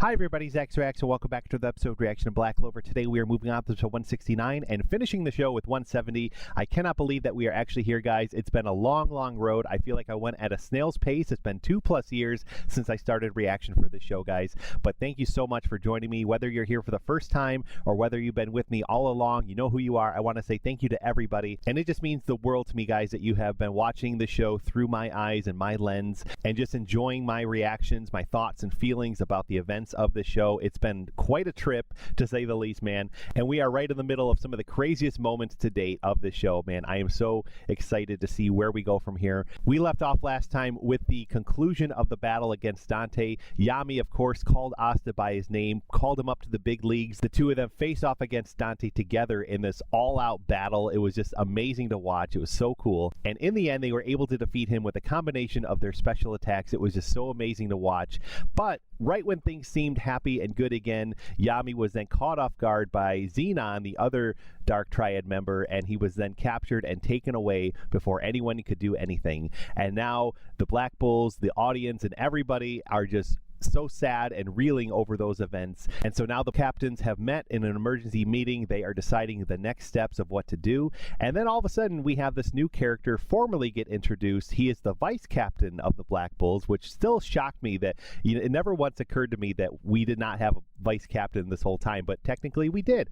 Hi everybody, Zach's Reacts, and welcome back to the episode reaction of Black Clover. Today we are moving on to 169 and finishing the show with 170. I cannot believe that we are actually here, guys. It's been a long road. I feel like I went at a snail's pace. It's been 2+ years since I started reaction for this show, guys. But thank you so much for joining me. Whether you're here for the first time or whether you've been with me all along, you know who you are. I want to say thank you to everybody. And it just means the world to me, guys, that you have been watching the show through my eyes and my lens and just enjoying my reactions, my thoughts and feelings about the events of this show. It's been quite a trip, to say the least, man. And we are right in the middle of some of the craziest moments to date of this show, man. I am so excited to see where we go from here. We left off last time with the conclusion of the battle against Dante. Yami, of course, called Asta by his name, called him up to the big leagues. The two of them faced off against Dante together in this all-out battle. It was just amazing to watch. It was so cool. And in the end, they were able to defeat him with a combination of their special attacks. It was just so amazing to watch. But right when things seemed happy and good again, Yami was then caught off guard by Xenon, the other Dark Triad member, and he was then captured and taken away before anyone could do anything. And now the Black Bulls, the audience, and everybody are just so sad and reeling over those events. And so now the captains have met in an emergency meeting. They are deciding the next steps of what to do. And then all of a sudden we have this new character formally get introduced. He is the vice captain of the Black Bulls, which still shocked me that, you know, it never once occurred to me that we did not have a vice captain this whole time, but technically we did.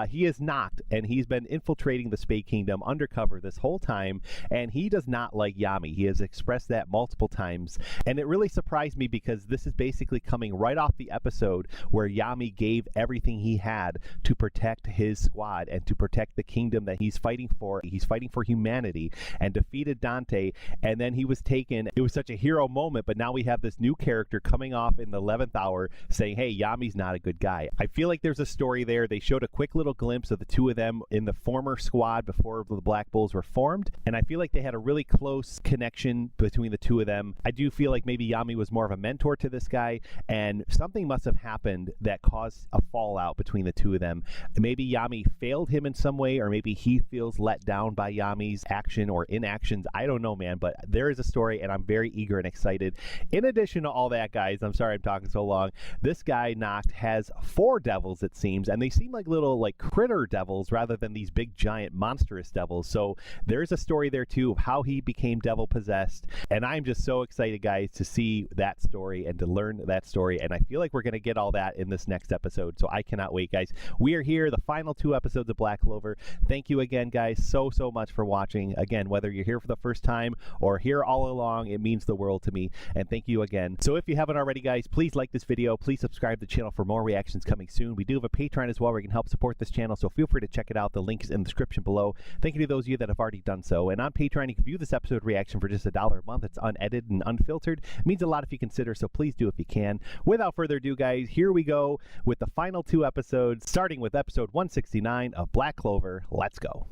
He is Noct, and he's been infiltrating the Spade Kingdom undercover this whole time, and he does not like Yami. He has expressed that multiple times, and it really surprised me because this is basically coming right off the episode where Yami gave everything he had to protect his squad and to protect the kingdom that he's fighting for. He's fighting for humanity and defeated Dante, and then he was taken. It was such a hero moment, but now we have this new character coming off in the 11th hour saying, hey, Yami's not a good guy. I feel like there's a story there. They showed a quick little glimpse of the two of them in the former squad before the Black Bulls were formed, and I feel like they had a really close connection between the two of them. I do feel like maybe Yami was more of a mentor to this guy, and something must have happened that caused a fallout between the two of them. Maybe Yami failed him in some way, or maybe he feels let down by Yami's action or inactions. I don't know, man, but there is a story, and I'm very eager and excited. In addition to all that, guys, I'm sorry I'm talking so long, this guy Noct has 4 devils, it seems, and they seem like little critter devils rather than these big giant monstrous devils. So there's a story there too of how he became devil possessed, and I'm just so excited, guys, to see that story and to learn that story, and I feel like we're going to get all that in this next episode, so I cannot wait, guys. We are here, the final 2 episodes of Black Clover. Thank you again, guys, so much for watching. Again, whether you're here for the first time or here all along, it means the world to me, and thank you again. So if you haven't already, guys, please like this video, please subscribe to the channel for more reactions coming soon. We do have a Patreon as well where you can help support this channel, so feel free to check it out. The link is in the description below. Thank you to those of you that have already done so, and on Patreon you can view this episode reaction for just $1 a month. It's unedited and unfiltered. It means a lot if you consider, so please do if you can. Without further ado, guys, here we go with the final 2 episodes, starting with episode 169 of Black Clover. Let's go.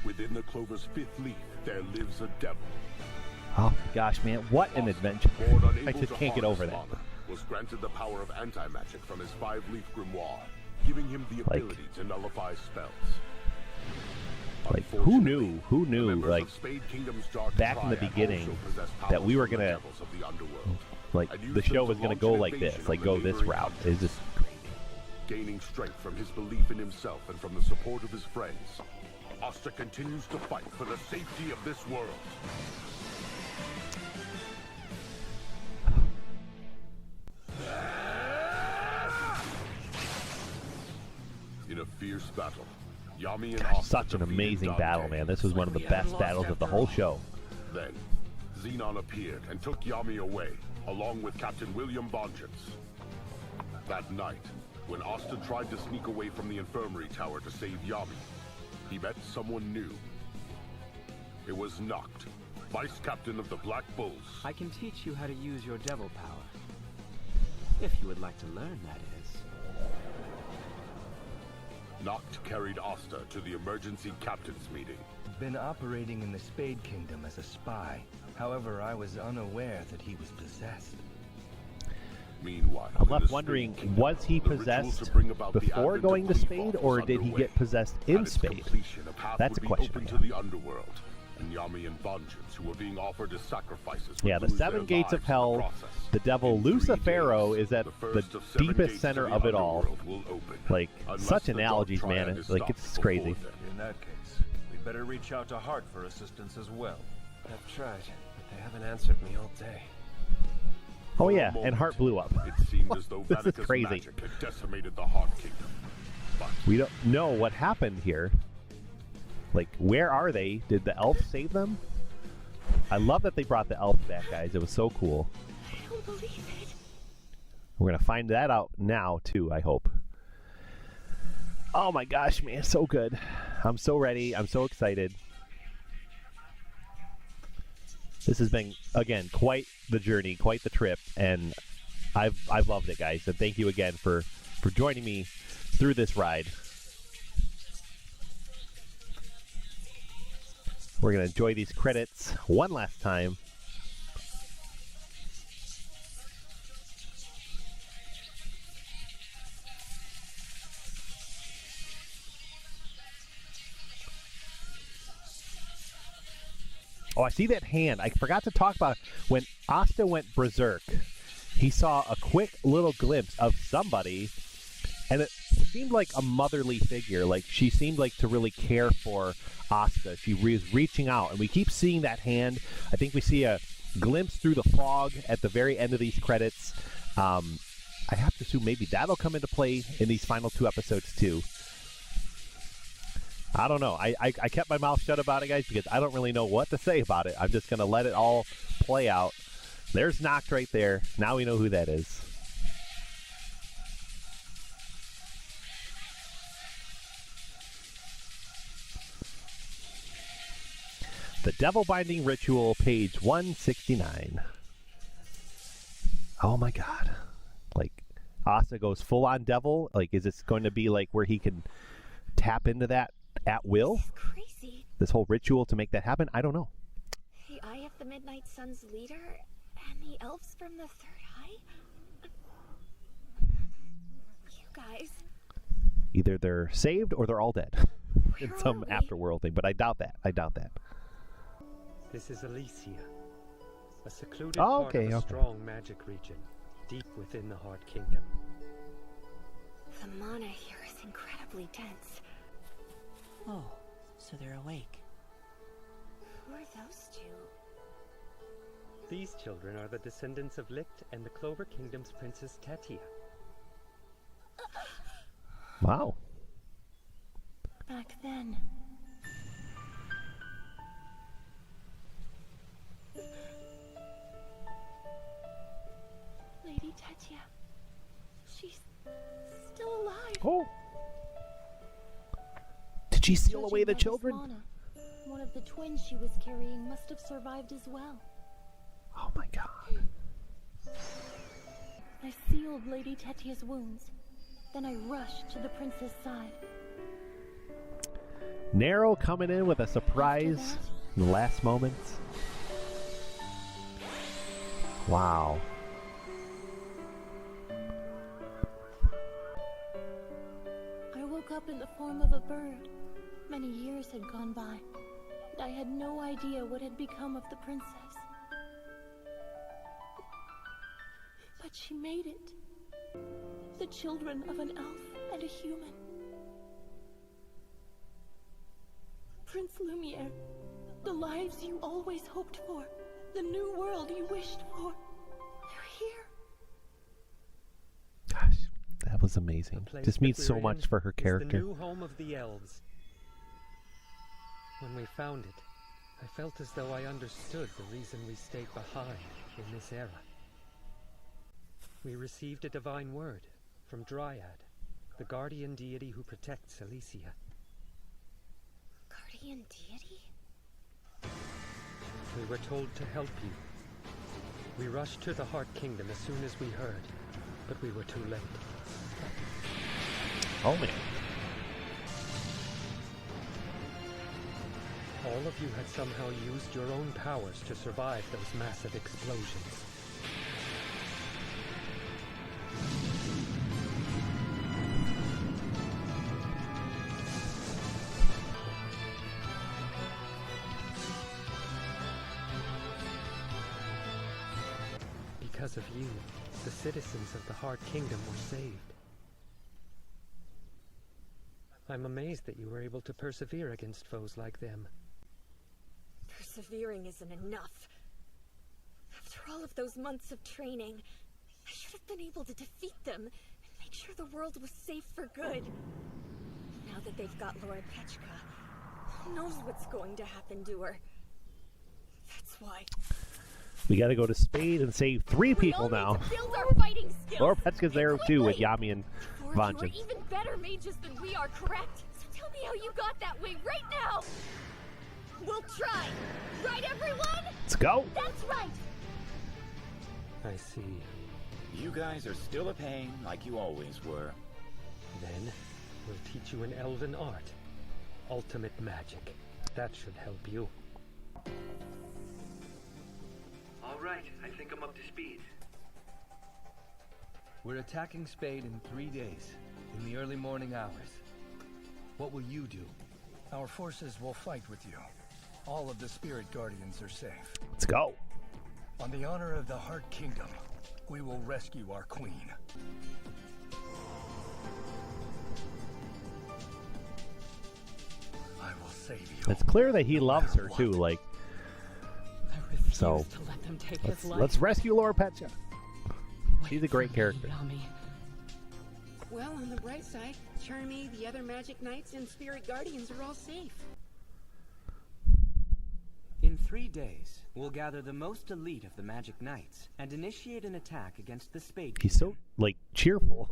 Within the Clover's 5th leaf, there lives a devil. Oh my gosh, man, what an adventure. I just can't get over that. Was granted the power of anti-magic from his 5-leaf grimoire, giving him the ability to nullify spells. Who knew, back in the beginning, that we were gonna, the show was gonna go like this, go this route. It's just crazy. Gaining strength from his belief in himself and from the support of his friends, Asta continues to fight for the safety of this world. In a fierce battle, Yami and Asta such an amazing battle, man. This was one of the best battles of the whole show. Then, Xenon appeared and took Yami away, along with Captain William Bonchance. That night, when Asta tried to sneak away from the infirmary tower to save Yami, he met someone new. It was Noct, Vice Captain of the Black Bulls. I can teach you how to use your devil power. If you would like to learn, that is. Noct carried Asta to the emergency captain's meeting. Been operating in the Spade Kingdom as a spy. However, I was unaware that he was possessed. Meanwhile, I'm left wondering, was he possessed before going to Spade, or did he get possessed in Spade? That's a question. To the underworld. and Yami and Vengeance, who were being offered as sacrifices. Yeah, the 7 gates of hell, the devil Lucifero is at the deepest center of it all. Like, such analogies, man. Like, it's crazy. In that case, we'd better reach out to Hart for assistance as well. I've tried, but they haven't answered me all day. Oh yeah, and Hart blew up. It seemed as though This is Vanica's crazy. magic had decimated the Heart Kingdom. But We don't know what happened here. Like, where are they? Did the elves save them? I love that they brought the elves back, guys. It was so cool. I don't believe it. We're going to find that out now, too, I hope. Oh my gosh, man, so good. I'm so ready. I'm so excited. This has been, again, quite the journey, quite the trip, and I've loved it, guys. And thank you again for joining me through this ride. We're going to enjoy these credits one last time. Oh, I see that hand. I forgot to talk about when Asta went berserk. He saw a quick little glimpse of somebody, and it seemed like a motherly figure. Like, she seemed like to really care for Asta. She was reaching out, and we keep seeing that hand. I think we see a glimpse through the fog at the very end of these credits. I have to assume maybe that'll come into play in these final 2 episodes too. I don't know. I kept my mouth shut about it, guys, because I don't really know what to say about it. I'm just going to let it all play out. There's Noct right there. Now we know who that is. The Devil Binding Ritual, page 169. Oh my god. Like, Asta goes full on devil? Like, is this going to be like where he can tap into that at will? It's crazy. This whole ritual to make that happen? I don't know. The Eye of the Midnight Sun's leader and the elves from the Third Eye? You guys. Either they're saved or they're all dead. In Where some are we? afterworld thing, but I doubt that. I doubt that. This is Elysia, a secluded Oh, part okay, of a okay. strong magic region, deep within the Heart Kingdom. The mana here is incredibly dense. Oh, so they're awake. Who are those two? These children are the descendants of Licht and the Clover Kingdom's Princess Tetia. Wow. Back then. Lady Tetia. She's still alive. Oh. Did she seal Judging away the by this children? mana, one of the twins she was carrying must have survived as well. Oh my god. I sealed Lady Tetia's wounds. Then I rushed to the prince's side. Nero coming in with a surprise in the last moments. Wow. I woke up in the form of a bird. Many years had gone by, and I had no idea what had become of the princess. But she made it. The children of an elf and a human. Prince Lumiere, the lives you always hoped for, the new world you wished for, they're here. Gosh, that was The amazing. place This that means so we're much in for her is the character. new home of the elves. When we found it, I felt as though I understood the reason we stayed behind in this era. We received a divine word from Dryad, the guardian deity who protects Elysia. Guardian deity? We were told to help you. We rushed to the Heart Kingdom as soon as we heard, but we were too late. Oh man. All of you had somehow used your own powers to survive those massive explosions. because of you, the citizens of the Heart Kingdom were saved. I'm amazed that you were able to persevere against foes like them. Persevering isn't enough. After all of those months of training, I should have been able to defeat them and make sure the world was safe for good. Now that they've got Laura Petchka, who knows what's going to happen to her? That's why We got to go to Spade and save 3 people we all now. need to build our fighting skills. Laura Petchka's there too with Quickly! Yami and Forge, you are Vangeance. even better mages than we are, correct? So tell me how you got that way right now. We'll try. Right, everyone? Let's go. That's right. I see. You guys are still a pain, like you always were. Then, we'll teach you an elven art. Ultimate magic. That should help you. All right, I think I'm up to speed. We're attacking Spade in 3 days, in the early morning hours. What will you do? Our forces will fight with you. All of the Spirit Guardians are safe. Let's go. On the honor of the Heart Kingdom, we will rescue our queen. I will save you. It's clear that he no loves matter her what. too. Like, I refuse So, to let them take his life. let's rescue Laura Petchka. Wait She's a great for character. me, Yami. Well, on the bright side, Charmy, the other Magic Knights, and Spirit Guardians are all safe. In 3 days, we'll gather the most elite of the Magic Knights and initiate an attack against the Spade He's so, Kingdom. like, cheerful.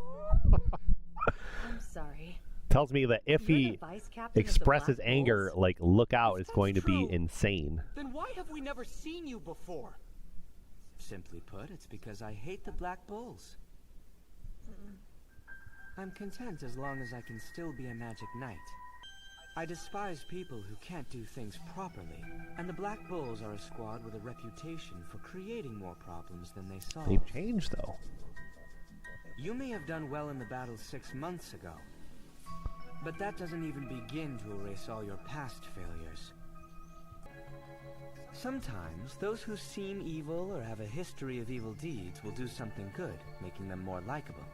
I'm sorry. Tells me that if You're he the vice captain of the expresses Black anger, Bulls? like, look out, If it's that's going to be true, insane. Then why have we never seen you before? Simply put, it's because I hate the Black Bulls. I'm content as long as I can still be a Magic Knight. I despise people who can't do things properly, and the Black Bulls are a squad with a reputation for creating more problems than they solve. They've changed, though. You may have done well in the battle 6 months ago, but that doesn't even begin to erase all your past failures. Sometimes, those who seem evil or have a history of evil deeds will do something good, making them more likable.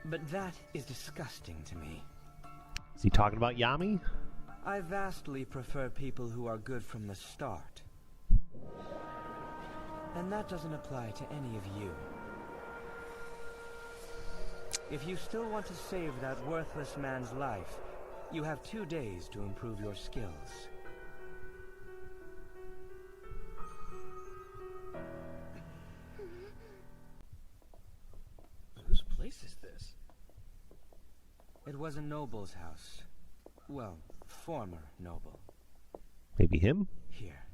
But that is disgusting to me. Is he talking about Yami? I vastly prefer people who are good from the start. And that doesn't apply to any of you. If you still want to save that worthless man's life, you have 2 days to improve your skills. Whose place is this? It was a noble's house. Well, former noble. Maybe him? Here.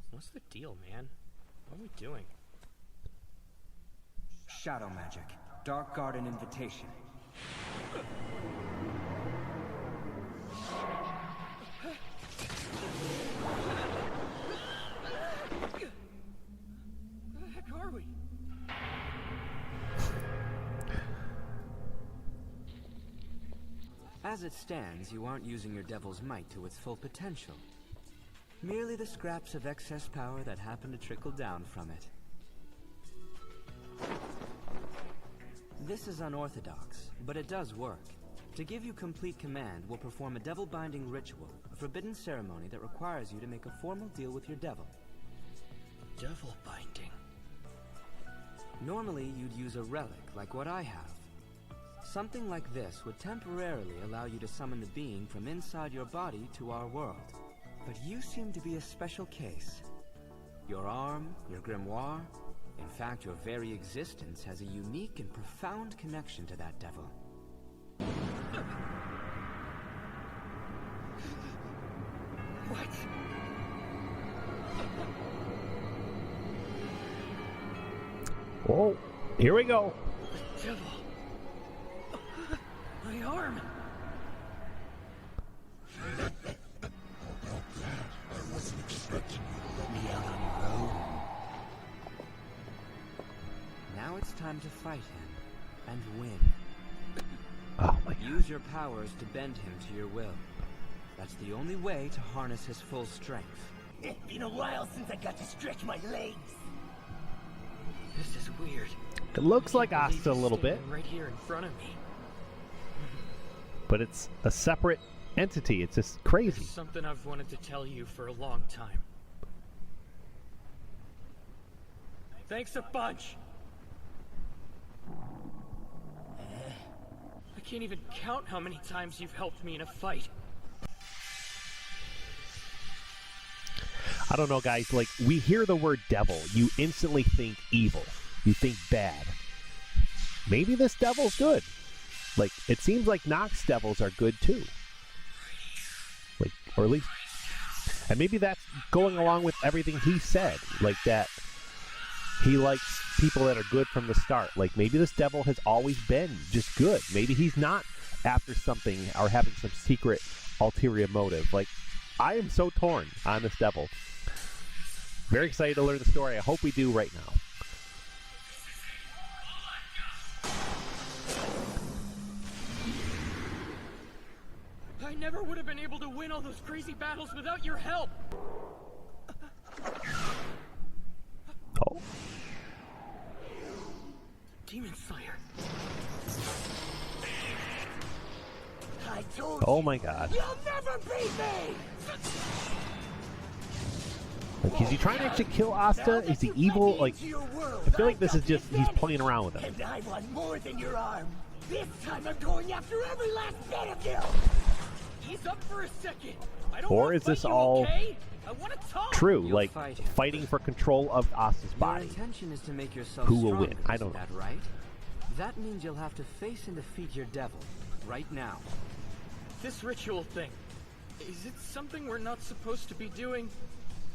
What's the deal, man? What are we doing? Shadow magic. Dark Garden invitation. Where the heck are we? As it stands, you aren't using your devil's might to its full potential. Merely the scraps of excess power that happen to trickle down from it. This is unorthodox, but it does work. To give you complete command, we'll perform a devil-binding ritual, a forbidden ceremony that requires you to make a formal deal with your devil. Devil binding. Normally, you'd use a relic, like what I have. Something like this would temporarily allow you to summon the being from inside your body to our world. But you seem to be a special case. Your arm, your grimoire, in fact, your very existence has a unique and profound connection to that devil. What? Oh, here we go. The devil. My arm. I wasn't expecting you to let me out on your own. Now it's time to fight him, and win. Oh my god. Use your powers to bend him to your will. That's the only way to harness his full strength. It's been a while since I got to stretch my legs. This is weird. It looks like Asta a little bit, Right here in front of me. but it's a separate entity. It's just crazy. There's something I've wanted to tell you for a long time. Thanks a bunch. I can't even count how many times you've helped me in a fight. I don't know, guys. Like, we hear the word devil, you instantly think evil. You think bad. Maybe this devil's good. Like, it seems like Nox devils are good too. Like, or at least, and maybe that's going along with everything he said. Like that, he likes people that are good from the start. Like, maybe this devil has always been just good. Maybe he's not after something or having some secret ulterior motive. Like, I am so torn on this devil. Very excited to learn the story. I hope we do right now. I never would have been able to win all those crazy battles without your help. Oh. Demon Slayer. I told Oh my God. You'll never beat me! Like, is he trying to actually kill Asta? Is he evil? Like, I feel like this is just, he's playing around with him. And I want more than your arm. This time I'm going after every last bit of you! He's up for a second. I don't Or is this all I want to talk. true? You'll Like, fight him. fighting for control of Asta's Your body. intention is to make yourself Who will stronger, win? I don't isn't know. that right? That means you'll have to face and defeat your devil right now. This ritual thing. Is it something we're not supposed to be doing?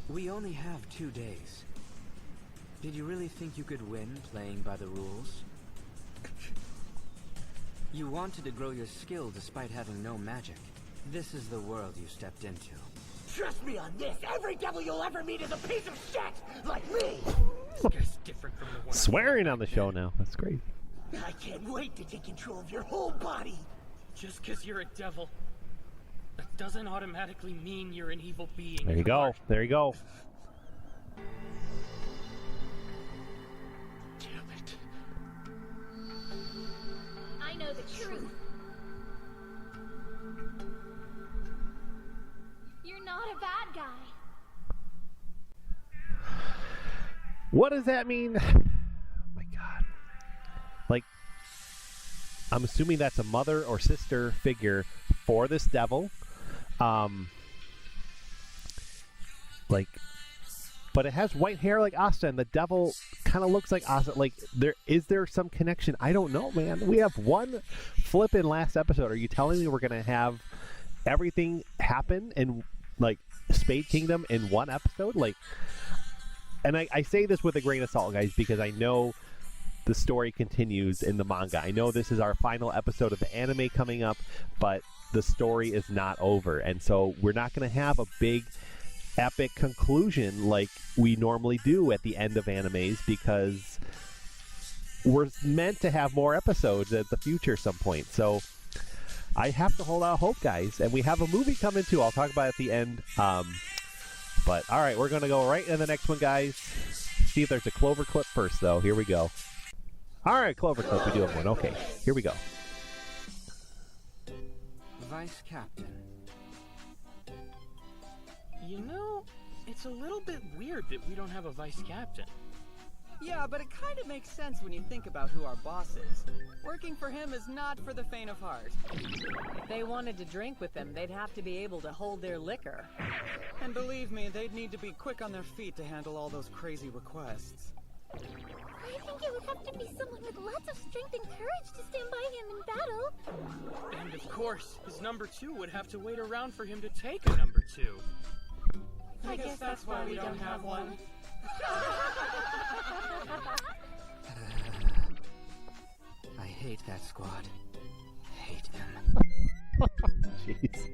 We only have 2 days. Did you really think you could win playing by the rules? You wanted to grow your skill despite having no magic. This is the world you stepped into. Trust me on this, every devil you'll ever meet is a piece of shit, like me! This guy's different from the one. Swearing on the show now. That's great. I can't wait to take control of your whole body! Just because you're a devil, that doesn't automatically mean you're an evil being. There you go. There you go. Damn it. I know the truth. You're not a bad guy. What does that mean? Oh my God. Like, I'm assuming that's a mother or sister figure for this devil. Like, but it has white hair like Asta, and the devil kind of looks like Asta. Like, is there some connection? I don't know, man. We have one flip in last episode. Are you telling me we're gonna have everything happen in like Spade Kingdom in one episode? Like, and I say this with a grain of salt, guys, because I know the story continues in the manga. I know this is our final episode of the anime coming up, but the story is not over. And so we're not going to have a big epic conclusion like we normally do at the end of animes, because we're meant to have more episodes at the future some point. So I have to hold out hope, guys. And we have a movie coming too. I'll talk about it at the end. But all right, we're going to go right in the next one, guys. See if there's a Clover clip first, though. Here we go. All right, Clover clip. We do have one. Okay, here we go. Vice Captain. You know, it's a little bit weird that we don't have a vice captain. Yeah, but it kind of makes sense when you think about who our boss is. Working for him is not for the faint of heart. If they wanted to drink with them, they'd have to be able to hold their liquor. And believe me, they'd need to be quick on their feet to handle all those crazy requests. I think it would have to be someone with lots of strength and courage to stand by him in battle. And of course, his number 2 would have to wait around for him to take a number 2. I guess that's why we don't have one. I hate that squad. Hate them. Jeez.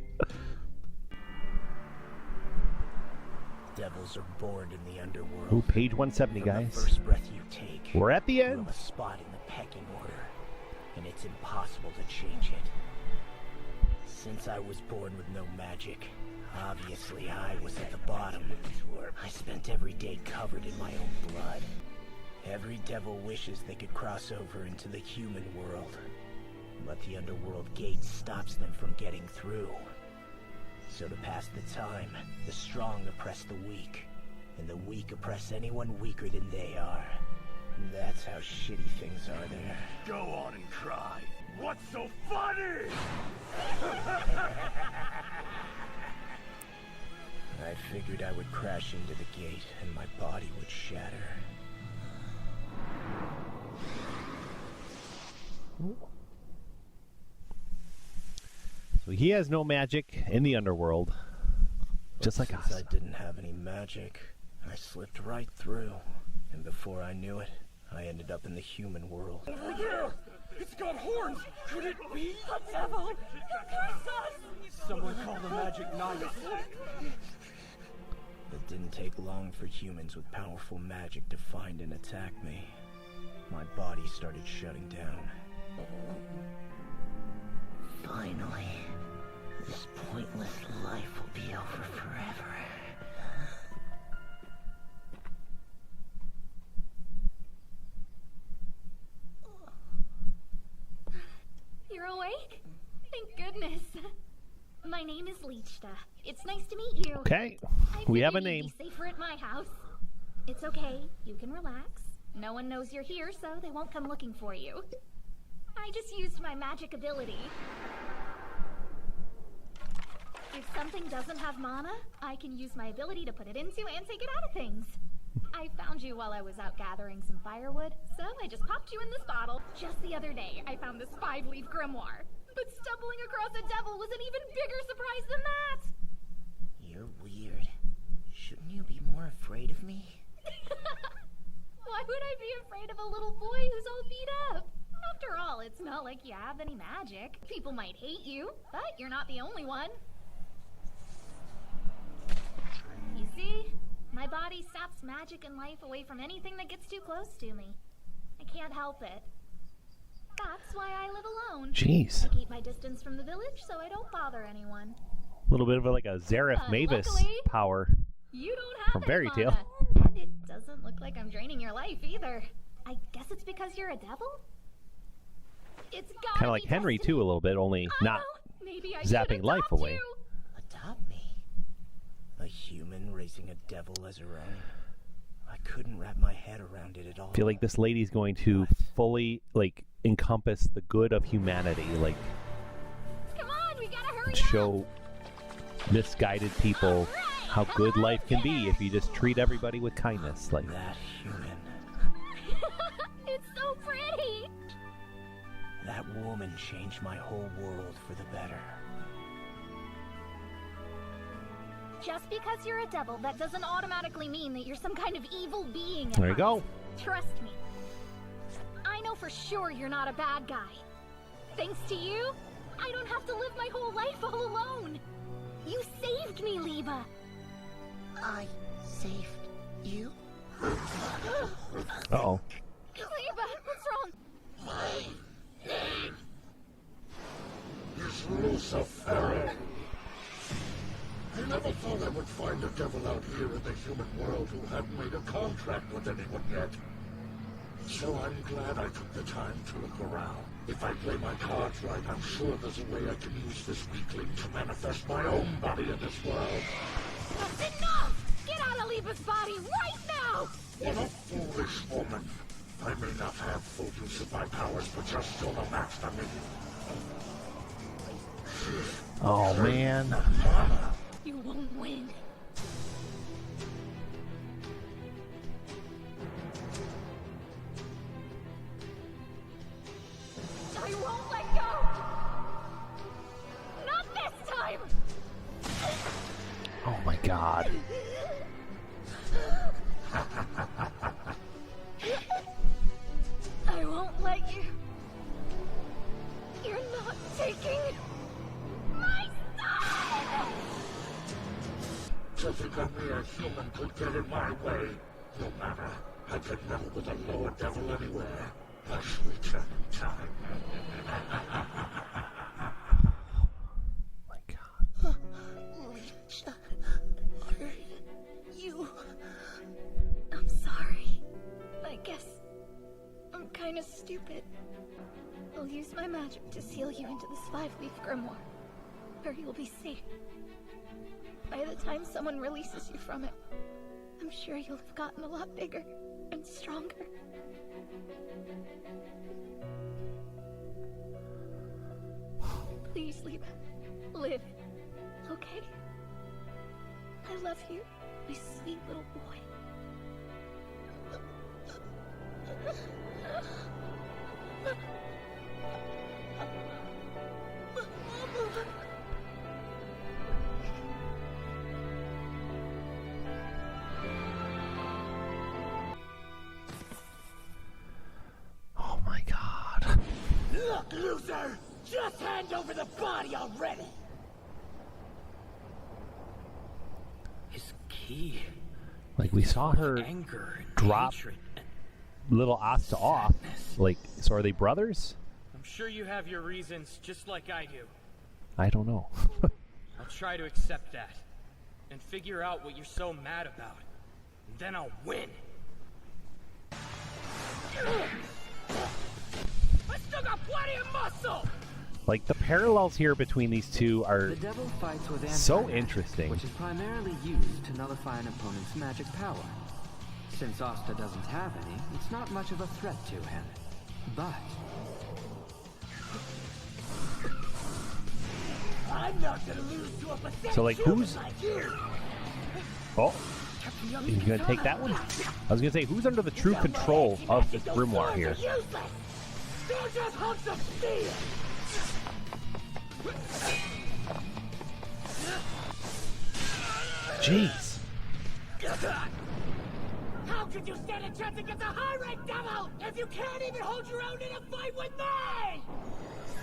Devils are born in the underworld. Ooh, page 170, From guys. the first breath you take, We're at the you end. have a spot in the pecking order, and it's impossible to change it. Since I was born with no magic, Obviously, I was at the bottom. I spent every day covered in my own blood. Every devil wishes they could cross over into the human world. But the underworld gate stops them from getting through. So to pass the time, the strong oppress the weak. And the weak oppress anyone weaker than they are. That's how shitty things are there. Go on and cry. What's so funny? I figured I would crash into the gate and my body would shatter. So he has no magic in the underworld, just like us. I didn't have any magic. I slipped right through, and before I knew it, I ended up in the human world. Over there! It's got horns! Could it be a devil? Someone call the magic knight. It didn't take long for humans with powerful magic to find and attack me. My body started shutting down. Finally, this pointless life will be over forever. You're awake? Thank goodness. My name is Lichta. It's nice to meet you. Okay, we have a name. You'd be safer at my house. It's okay. You can relax. No one knows you're here, so they won't come looking for you. I just used my magic ability. If something doesn't have mana, I can use my ability to put it into and take it out of things. I found you while I was out gathering some firewood, so I just popped you in this bottle. Just the other day, I found this 5-leaf grimoire. But stumbling across a devil was an even bigger surprise than that! You're weird. Shouldn't you be more afraid of me? Why would I be afraid of a little boy who's all beat up? After all, it's not like you have any magic. People might hate you, but you're not the only one. You see? My body saps magic and life away from anything that gets too close to me. I can't help it. That's why I live alone. Jeez. I keep my distance from the village so I don't bother anyone. A little bit of like a Zareth Mavis luckily, power you don't have from any Fairy Tale. mana. And it doesn't look like I'm draining your life either. I guess it's because you're a devil? It's Kind of like Henry too, a little bit, only not Maybe I zapping life away. you. Adopt me? A human raising a devil as her own? I couldn't wrap my head around it at all. I feel like this lady's going to fully like encompass the good of humanity, like Come on, we gotta hurry show misguided people how good life can be if you just treat everybody with kindness. Like that human. It's so pretty. That woman changed my whole world for the better. Just because you're a devil, that doesn't automatically mean that you're some kind of evil being. There you go. Trust me. I know for sure you're not a bad guy. Thanks to you, I don't have to live my whole life all alone. You saved me, Liba. I saved you? Uh-oh. Liba, what's wrong? My name is Lucifer. I never thought I would find a devil out here in the human world who hadn't made a contract with anyone yet. So I'm glad I took the time to look around. If I play my cards right, I'm sure there's a way I can use this weakling to manifest my own body in this world. That's enough! Get out of Liba's body right now! What a foolish woman. I may not have full use of my powers, but you're still a match for me. Oh man. You won't win. I won't let go! Not this time! Oh my god. I won't let you. You're not taking my son! To think of me a human could get in my way. No matter. I could level with a lower devil anywhere. Let's return in time. My god. Lichta. magic to seal you into this 5-leaf grimoire, where you'll be safe. By the time someone releases you from it, I'm sure you'll have gotten a lot bigger and stronger. Please, live, okay? I love you, my sweet little boy. Oh my God. Look, loser! Just hand over the body already! His key. Like, we saw her drop little Asta off. Like, so are they brothers? I'm sure you have your reasons, just like I do. I don't know. I'll try to accept that, and figure out what you're so mad about. And then I'll win. I still got plenty of muscle! Like, the parallels here between these two are The devil fights with so anti-magic, interesting. which is primarily used to nullify an opponent's magic power. Since Asta doesn't have any, it's not much of a threat to him. But I'm not gonna lose to a pathetic So, like, who's... human like you. Oh, he's gonna take that one? I was gonna say, who's under the true control of this grimoire here? They're just hunks of steel! Jeez. How could you stand a chance against a high-rank devil if you can't even hold your own in a fight with me?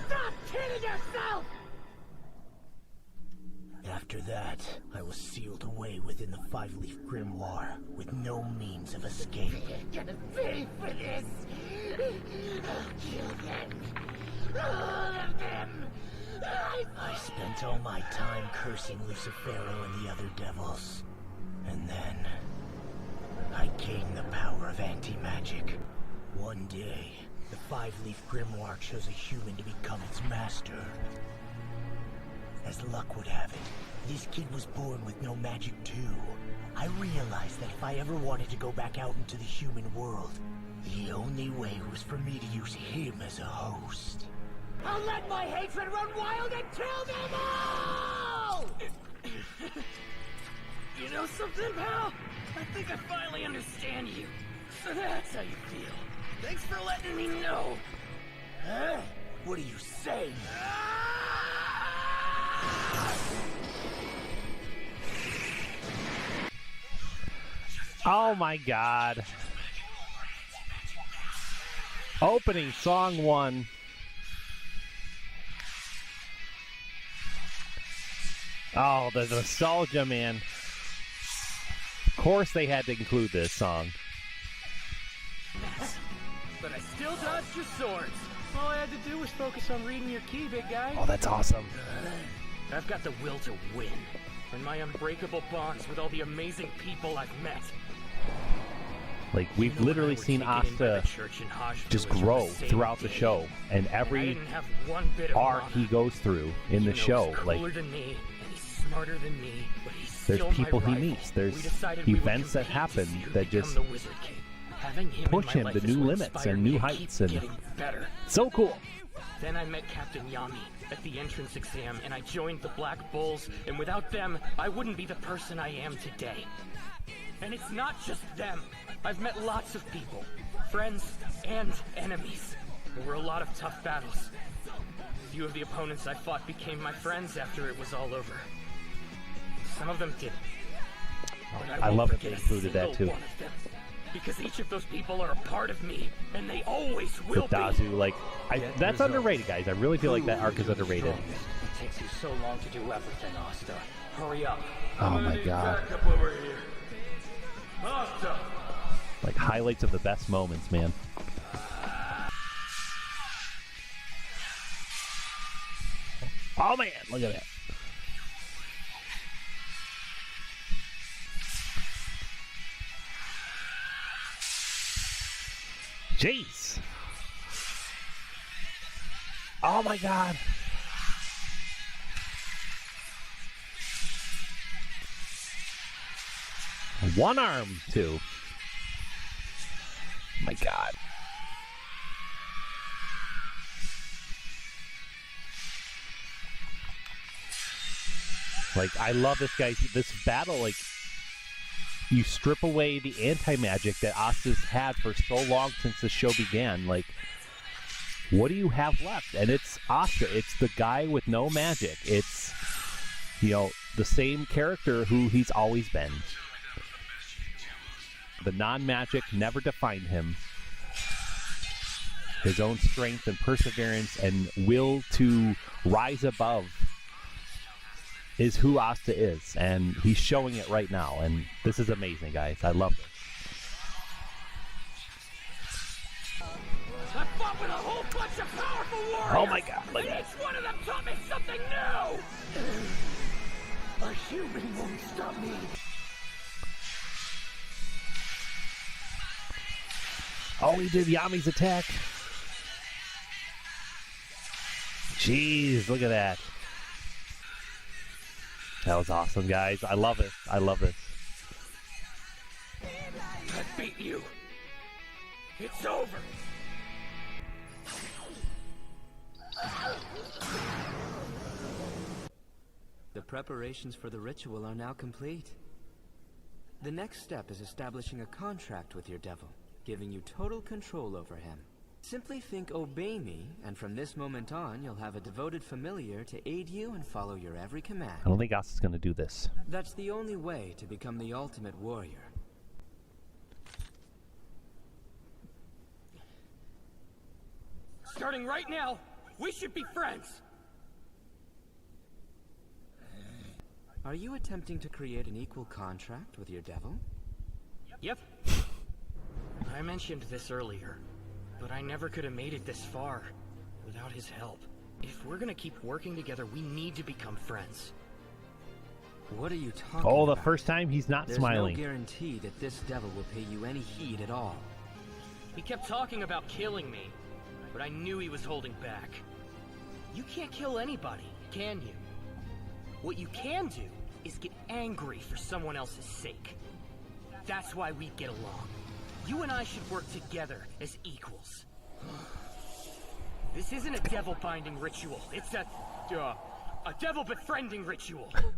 Stop kidding yourself! After that, I was sealed away within the 5-leaf grimoire with no means of escape. You're gonna pay for this! I'll kill them! All of them! I spent all my time cursing Lucifero and the other devils. And then I gained the power of anti-magic. One day, the 5-leaf grimoire chose a human to become its master. As luck would have it, this kid was born with no magic too. I realized that if I ever wanted to go back out into the human world, the only way was for me to use him as a host. I'll let my hatred run wild and kill them all! You know something, pal? I think I finally understand you. So that's how you feel. Thanks for letting me know. Huh? What are you saying? Oh my God. Opening song 1. Oh, the nostalgia, man. Of course they had to include this song. But I still dodged your swords. All I had to do was focus on reading your key, big guy. Oh, that's awesome. I've got the will to win, and my unbreakable bonds with all the amazing people I've met. Like, we've literally seen Asta just grow throughout the show, and every arc he goes through in the show, like, Smarter than me, but he's there's still people my he rival. meets, there's We events that happen that just push him to new limits and new heights, and so cool. Then I met Captain Yami at the entrance exam, and I joined the Black Bulls, and without them, I wouldn't be the person I am today. And it's not just them. I've met lots of people, friends and enemies. There were a lot of tough battles. A few of the opponents I fought became my friends after it was all over. Some of them didn't. But I love that they forget a included that single too. one of them, because each of those people are a part of me, and they always will With Dazu, like, that's underrated, guys. I really feel like that arc is underrated. It takes you so long to do everything, Asta. Hurry up. Oh my God. Backup over here. Asta! Like, highlights of the best moments, man. Oh man, look at that. Jeez. Oh my god. One arm, too. My god. Like, I love this guy. This battle, like, you strip away the anti-magic that Asta's had for so long since the show began. Like, what do you have left? And it's Asta. It's the guy with no magic. It's, you know, the same character who he's always been. The non-magic never defined him. His own strength and perseverance and will to rise above is who Asta is, and he's showing it right now, and this is amazing, guys. I love this. I fought with a whole bunch of powerful warriors! Oh my god, look and at each one of them taught me something new! A human won't stop me! Oh, he did Yami's attack. Jeez, look at that. That was awesome, guys. I love it. I love this. I beat you. It's over. The preparations for the ritual are now complete. The next step is establishing a contract with your devil, giving you total control over him. Simply think, obey me, and from this moment on, you'll have a devoted familiar to aid you and follow your every command. I don't think Asta's going to do this. That's the only way to become the ultimate warrior. Starting right now, we should be friends! Are you attempting to create an equal contract with your devil? Yep. I mentioned this earlier, but I never could have made it this far without his help. If we're gonna keep working together, we need to become friends. What are you talking Oh, the about? first time he's not smiling. There's no guarantee that this devil will pay you any heed at all. He kept talking about killing me, but I knew he was holding back. You can't kill anybody, can you? What you can do is get angry for someone else's sake. That's why we get along. You and I should work together as equals. This isn't a devil binding ritual. It's a devil befriending ritual. Not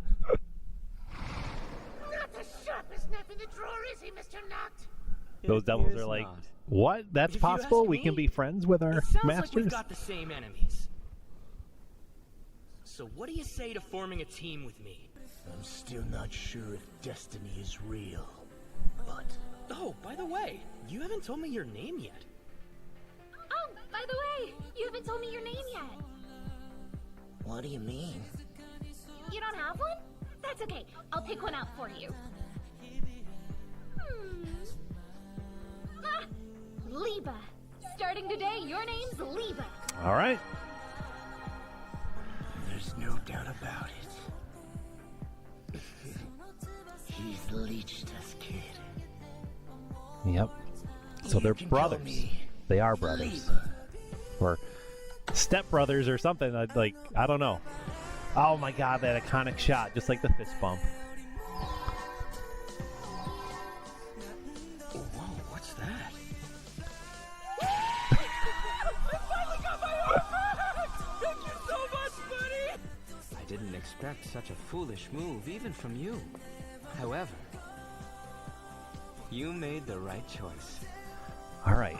the sharpest knife in the drawer, is he, Mr. Noct? Those devils are like, what? That's If you possible? ask We can me, be friends with our It sounds like masters? we've got the same enemies. So what do you say to forming a team with me? I'm still not sure if destiny is real, but... Oh, by the way, you haven't told me your name yet. Oh, by the way, you haven't told me your name yet. What do you mean? You don't have one? That's okay. I'll pick one out for you. Ah, Liba. Starting today, your name's Liba. All right. There's no doubt about it. He's leeched us, kid. Yep. So they're can call brothers. me They are brothers. Or stepbrothers or something. Like, I don't know. Oh my god, that iconic shot. Just like the fist bump. Whoa, what's that? Thank you so much, buddy! I didn't expect such a foolish move, even from you. However, you made the right choice. All right.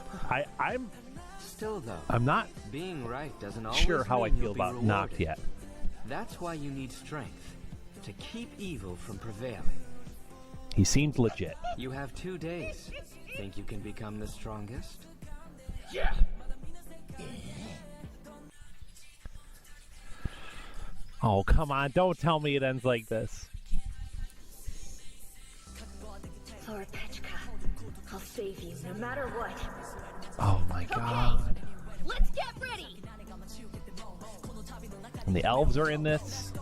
I'm Still, though, I'm not being right doesn't always sure how I mean feel you'll be about rewarded. Noct yet. That's why you need strength, to keep evil from prevailing. He seemed legit. You have 2 days. Think you can become the strongest? Yeah! Oh, come on. Don't tell me it ends like this. Lord Petchka, I'll save you no matter what. Oh my god. Let's get ready! And the elves are in this.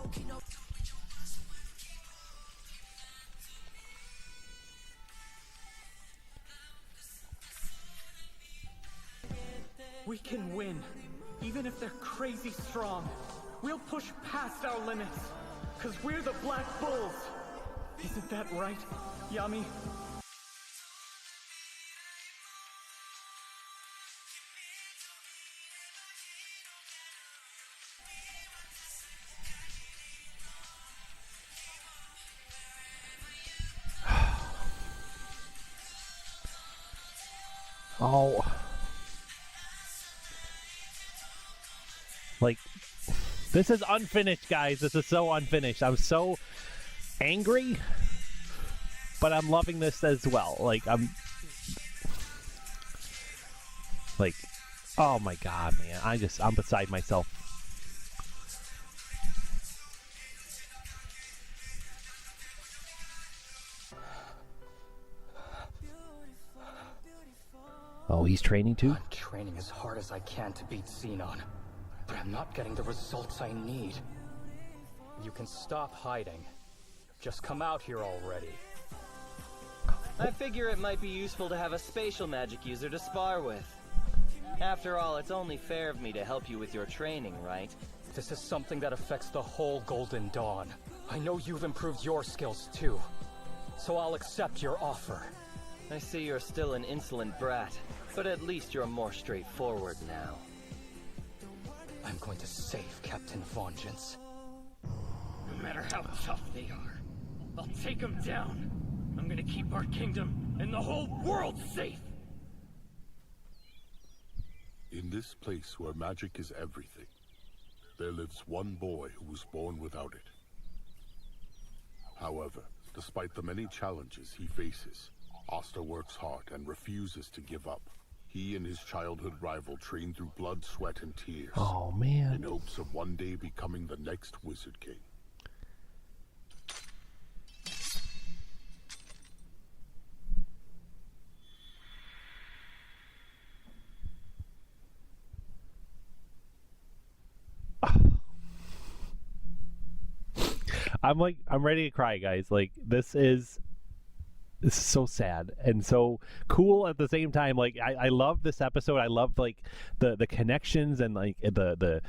We can win. Even if they're crazy strong, we'll push past our limits. Cause we're the Black Bulls. Isn't that right, Yami? Oh. Like, this is unfinished, guys. This is so unfinished. I'm so angry, but I'm loving this as well. Like, I'm... Like, oh my god, man. I'm beside myself. Oh, he's training too? I'm training as hard as I can to beat Xenon, but I'm not getting the results I need. You can stop hiding. Just come out here already. I figure it might be useful to have a spatial magic user to spar with. After all, it's only fair of me to help you with your training, right? This is something that affects the whole Golden Dawn. I know you've improved your skills too, so I'll accept your offer. I see you're still an insolent brat, but at least you're more straightforward now. I'm going to save Captain Vengeance. No matter how tough they are, I'll take them down. I'm gonna keep our kingdom and the whole world safe. In this place where magic is everything, there lives one boy who was born without it. However, despite the many challenges he faces, Asta works hard and refuses to give up. He and his childhood rival train through blood, sweat, and tears. Oh, man. In hopes of one day becoming the next Wizard King. I'm ready to cry, guys. Like, this is so sad and so cool at the same time. Like, I love this episode. I love like the connections and like the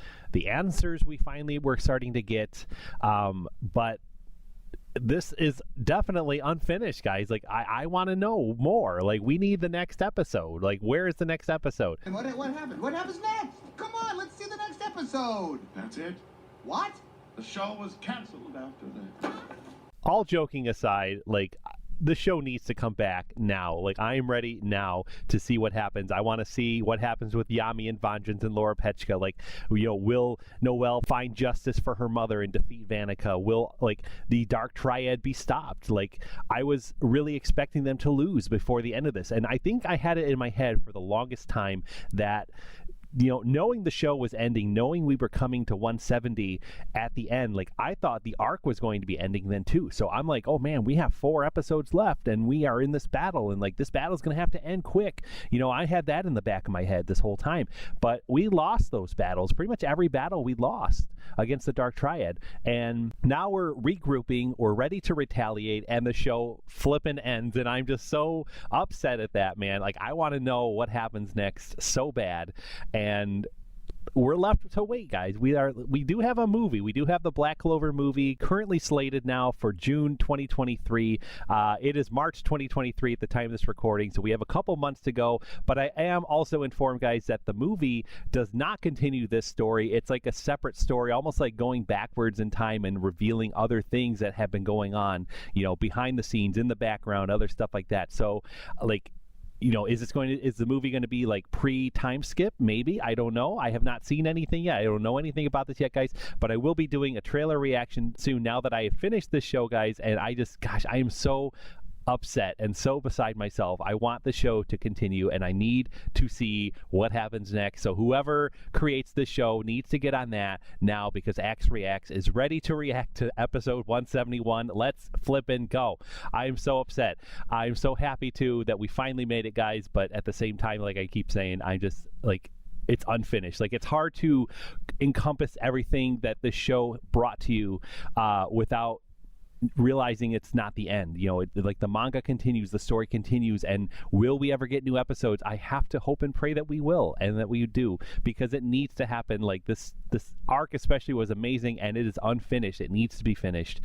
answers we finally were starting to get. But this is definitely unfinished, guys. Like, I want to know more. Like, we need the next episode. Like, where is the next episode? And what happened? What happens next? Come on, let's see the next episode. That's it. What? The show was canceled after that. All joking aside, like, the show needs to come back now. Like, I am ready now to see what happens. I want to see what happens with Yami and Vengeance and Laura Petchka. Like, you know, will Noelle find justice for her mother and defeat Vanica? Will, like, the Dark Triad be stopped? Like, I was really expecting them to lose before the end of this. And I think I had it in my head for the longest time that, you know, knowing the show was ending, knowing we were coming to 170 at the end, like, I thought the arc was going to be ending then too. So I'm like, oh man, we have 4 episodes left and we are in this battle, and like, this battle's going to have to end quick. You know, I had that in the back of my head this whole time, but we lost those battles. Pretty much every battle we lost against the Dark Triad, and now we're regrouping, we're ready to retaliate, and the show flipping ends, and I'm just so upset at that, man. Like, I want to know what happens next so bad. And we're left to wait, guys. We do have a movie. We do have the Black Clover movie currently slated now for June 2023. It is March 2023 at the time of this recording, so we have a couple months to go. But I am also informed, guys, that the movie does not continue this story. It's like a separate story, almost like going backwards in time and revealing other things that have been going on, you know, behind the scenes, in the background, other stuff like that. So, like, you know, is the movie going to be like pre-time skip? Maybe. I don't know. I have not seen anything yet. I don't know anything about this yet, guys, but I will be doing a trailer reaction soon now that I have finished this show, guys. And I just, gosh, I am so upset and so beside myself. I want the show to continue, and I need to see what happens next. So whoever creates this show needs to get on that now, because Axe Reacts is ready to react to episode 171. Let's flip and go. I am so upset. I'm so happy too that we finally made it, guys, but at the same time, like I keep saying, I'm just like, it's unfinished. Like, it's hard to encompass everything that this show brought to you without realizing it's not the end. You know, like the manga continues, the story continues, and will we ever get new episodes? I have to hope and pray that we will, and that we do, because it needs to happen. Like this arc especially was amazing, and it is unfinished. It needs to be finished.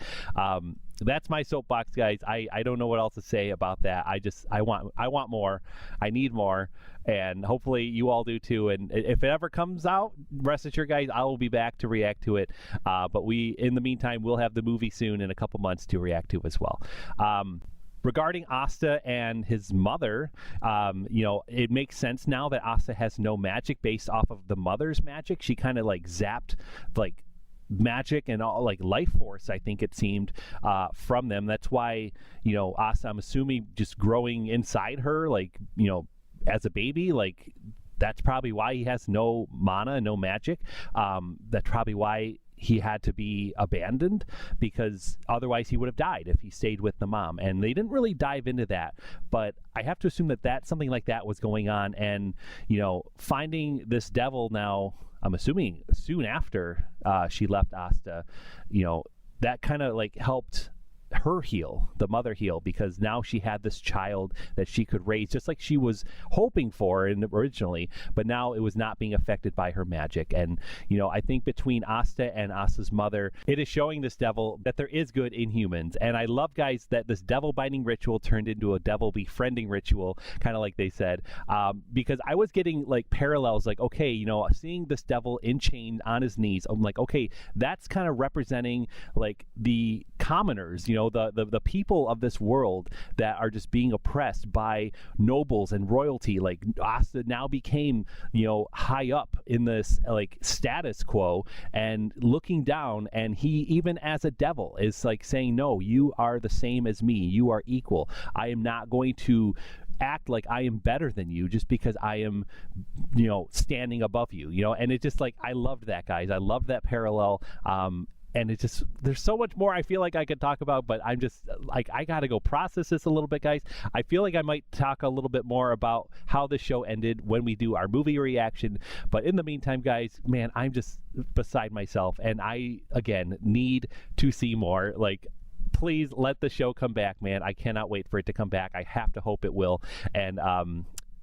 That's my soapbox, guys. I don't know what else to say about that. I want more. I need more, and hopefully you all do too. And if it ever comes out, rest assured, guys, I will be back to react to it. But in the meantime, we'll have the movie soon in a couple months to react to as well. Regarding Asta and his mother, you know, it makes sense now that Asta has no magic based off of the mother's magic. She kind of like zapped like magic and all, like life force, I think it seemed, from them. That's why, you know, Asta, I'm assuming, just growing inside her, like, you know, as a baby, like that's probably why he has no mana, no magic. That's probably why he had to be abandoned, because otherwise he would have died if he stayed with the mom. And they didn't really dive into that, but I have to assume that something like that was going on. And, you know, finding this devil now, I'm assuming soon after she left Asta, you know, that kind of like helped her heal, the mother heal, because now she had this child that she could raise just like she was hoping for originally, but now it was not being affected by her magic. And, you know, I think between Asta and Asta's mother, it is showing this devil that there is good in humans. And I love, guys, that this devil binding ritual turned into a devil befriending ritual, kind of like they said, because I was getting like parallels, like, okay, you know, seeing this devil in chain on his knees, I'm like, okay, that's kind of representing like the commoners, you know, the people of this world that are just being oppressed by nobles and royalty. Like Asta now became, you know, high up in this like status quo and looking down, and he, even as a devil, is like saying, no, you are the same as me, you are equal. I am not going to act like I am better than you just because I am, you know, standing above you, you know. And it just, like, I loved that, guys. I loved that parallel. And it just, there's so much more I feel like I could talk about, but I'm just like, I got to go process this a little bit, guys. I feel like I might talk a little bit more about how the show ended when we do our movie reaction. But in the meantime, guys, man, I'm just beside myself. And I, again, need to see more. Like, please let the show come back, man. I cannot wait for it to come back. I have to hope it will. And,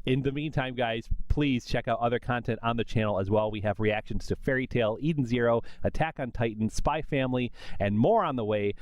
in the meantime, guys, please check out other content on the channel as well. We have reactions to Fairy Tail, Eden Zero, Attack on Titan, Spy Family, and more on the way.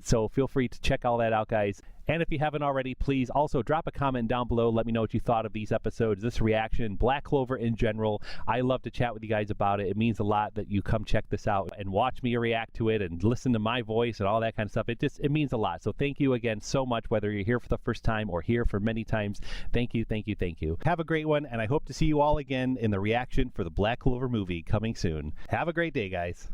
So feel free to check all that out, guys. And if you haven't already, please also drop a comment down below. Let me know what you thought of these episodes, this reaction, Black Clover in general. I love to chat with you guys about it. It means a lot that you come check this out and watch me react to it and listen to my voice and all that kind of stuff. It means a lot. So thank you again so much, whether you're here for the first time or here for many times. Thank you, thank you, thank you. Have a great one, and I hope to see you all again in the reaction for the Black Clover movie coming soon. Have a great day, guys.